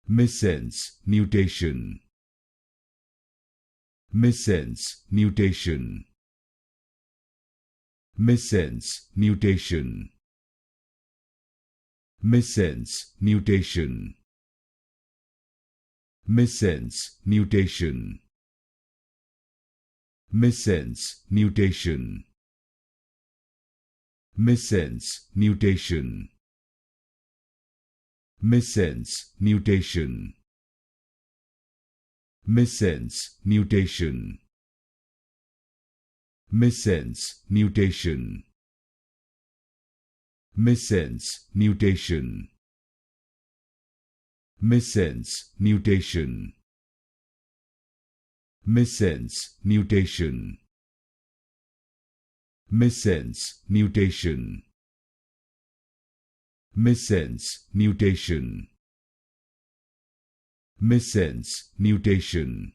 Missense Mutation. Missense Mutation. Missense Mutation. Missense Mutation. Missense Mutation. Missense Mutation. Missense Mutation. Missense Mutation. Missense Mutation. Missense Mutation. Missense Mutation. Missense Mutation. Missense Mutation. Missense Mutation. Missense Mutation. Missense Mutation.